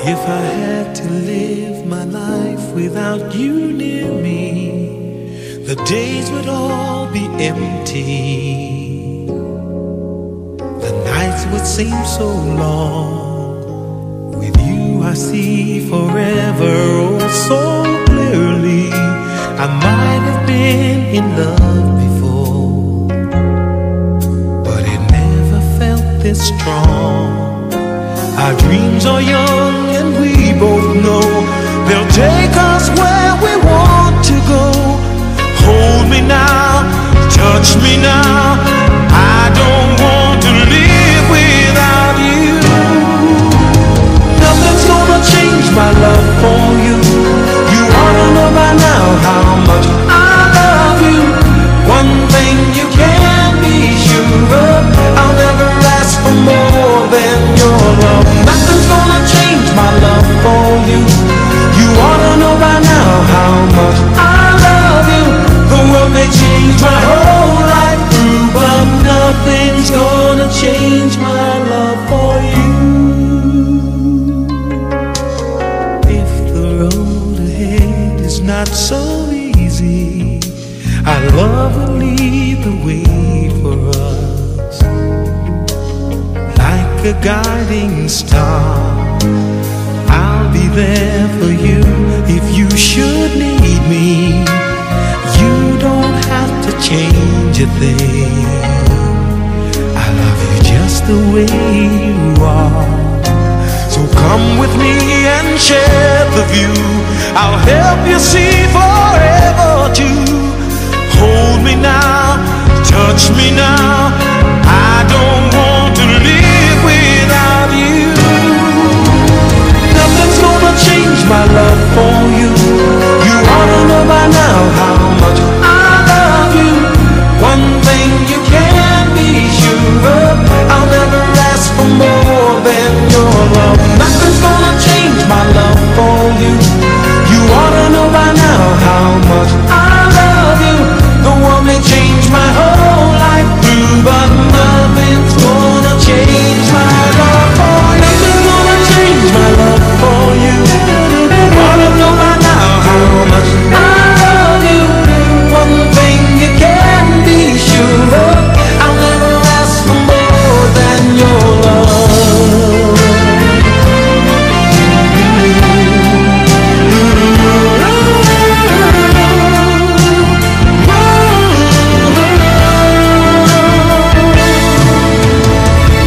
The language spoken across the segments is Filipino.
If I had to live my life without you near me, the days would all be empty. The nights would seem so long. With you I see forever oh so clearly. I might have been in love before, but it never felt this strong. Our dreams are young and we both know they'll take us where we want to go. Hold me now, touch me now, I don't want to live without you. Nothing's gonna change my love for you. You ought to know by now how much I love you. One thing you can be sure of, I'll never ask for more than your love. Nothing's gonna change my love for you. You ought to know by now how much I love you. The world may change my whole life through, but nothing's gonna change my love for you. If the road ahead is not so easy, our love will lead the way for us. Like a guiding star, I'll be there for you if you should need me. You don't have to change a thing. I love you just the way you are. So come with me and share the view. I'll help you see forever too. Hold me now, touch me now, I don't want to live without you. Nothing's gonna change my love for you. You ought to know by now how much I love you. One thing you can be sure of, I'll never ask for more than your love. Nothing's gonna change my love for you. You ought to know by now how much I love you. The world may change my whole life through, but nothing's gonna change my love for you. Nothing's gonna change my love for you. You ought to know by now how much I love you. One thing you can be sure of, I'll never ask for more than your love.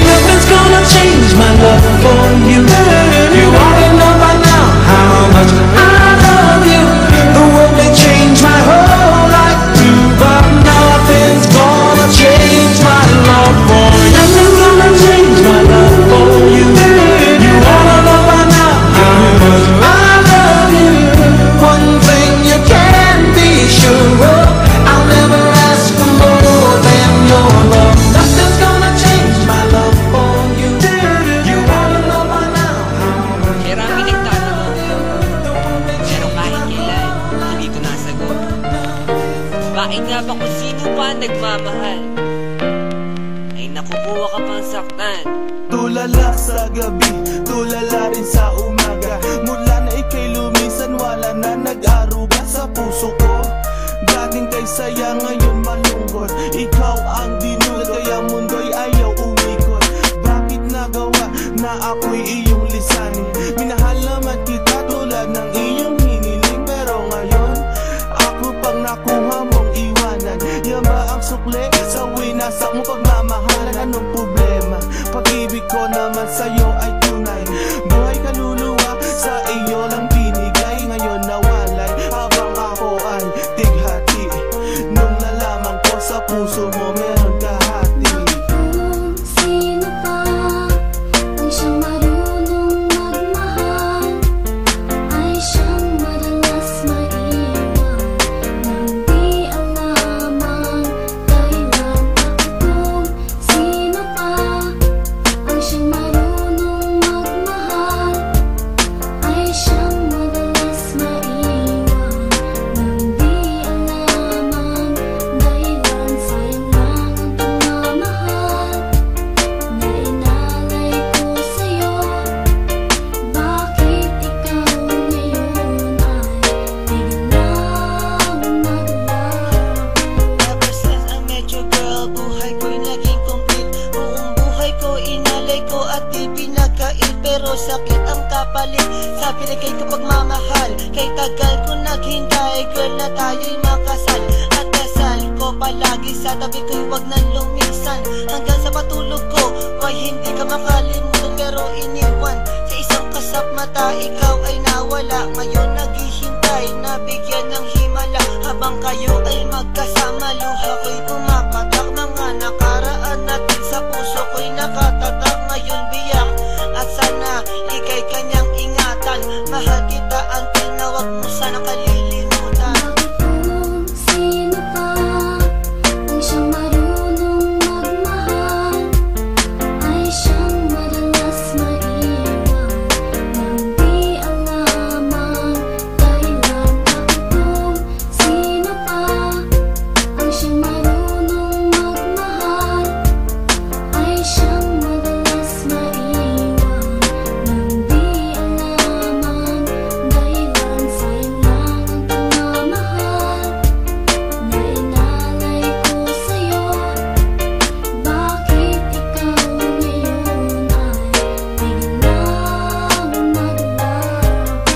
Nothing's gonna change my love for you. You ought to know by now how much I love you. The world may change my whole life too, but nothing's gonna change my love for you. Nothing's gonna change my love for you. You ought to know by now how much I love you. One thing you can be sure of, I'll never ask for more than your love. Nothing's gonna change my love for you. You ought to know by now how much Marami nagtatanong, pero kahit kailan, hindi ko nasagot. Bakit nga ba kung sino pa nagmamahal, ay nakukuha ka pang saktan? Tulala sa gabi, tulala rin sa umaga. Mula na ika'y lumisan, wala na nag-aruga sa puso ko. Dating kay saya, ngayon malungkot. Ikaw ang dinulat, kaya mundo'y ayaw umikot. Bakit nagawa na ako'y iyong lisanin? Minahal naman kita tulad ng iyong hiniling, pero ngayon ako pang nakuha mong iwanan. Yan ba ang sukle sa winasak mo pagmamahalan? Anong problema? Pag-ibig ko naman sa'yo ay tunay. Buhay kaluluwa sa iyo lang binigay. Ngayon nawalay habang ako ay tighati. Nung nalaman ko sa puso mo meron kahati. Kung sino pa ang siyang marunong pero sakit ang kapalit sa binigay ko pagmamahal. Kay tagal ko naghintay, girl, na tayo'y makasal. At dasal ko palagi sa tabi ko'y wag nang lumisan. Hanggang sa patulog ko, why hindi ka makalimutan pero iniwan. Sa isang kasap mata, ikaw ay nawala. Ngayon naghihintay, nabigyan ng himala. Habang kayo ay magkasama, luha ko'y pumapatak. Mga nakaraan natin sa puso ko'y nakatatak. Ngayon biyak at sana ika'y kanyang ingatan. Mahal kita until na wag mo sana kalilimutan. Kung sino pa ang siyang marunong magmahal, ay siyang madalas maiwan nang di alam ang dahilan. Kung sino pa ang siyang marunong magmahal, ay siyang madalas maiwan nang di alam ang dahilan. Sayang lang ang pagmamahal na inalay ko sa'yo. Bakit ikaw ngayon ay biglang naglaho?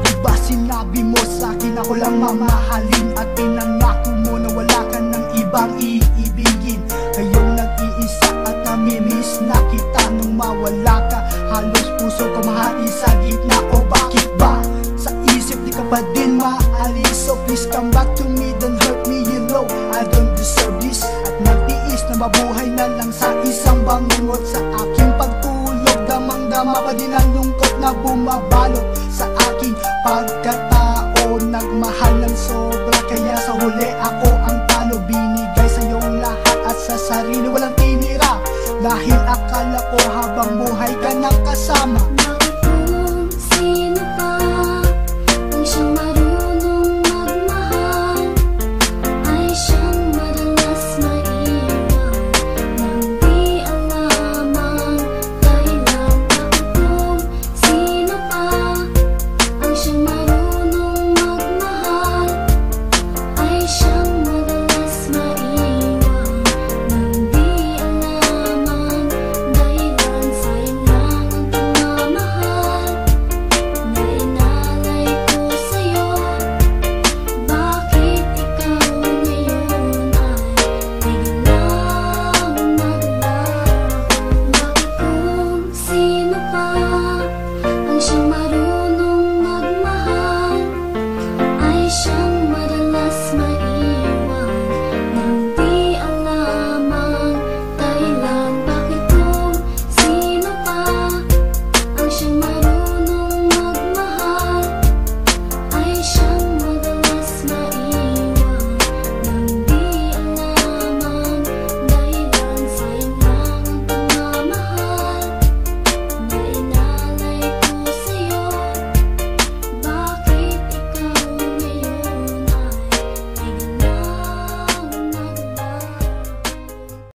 Diba sinabi mo sa'kin ako lang mamahalin, at pinangako mo na wala ka ng ibang iibigin. Ngayong nag-iisa at namimiss na kita nung mawala ka. Halos puso ko mahati sa gitna. O bakit ba sa isip di ka pa din maalis? So please come back to me, don't hurt me, you know I don't deserve this. At nagtiis na mabuhay na lang sa isang bangungot. Sa aking pagtulog, damang-dama pa din ang lungkot na bumabalot sa aking pagkatao. Nagmahal ng sobra, kaya sa huli ako ang talo. Binigay sa iyong lahat at sa sarili walang tinira, dahil akala ko habang buhay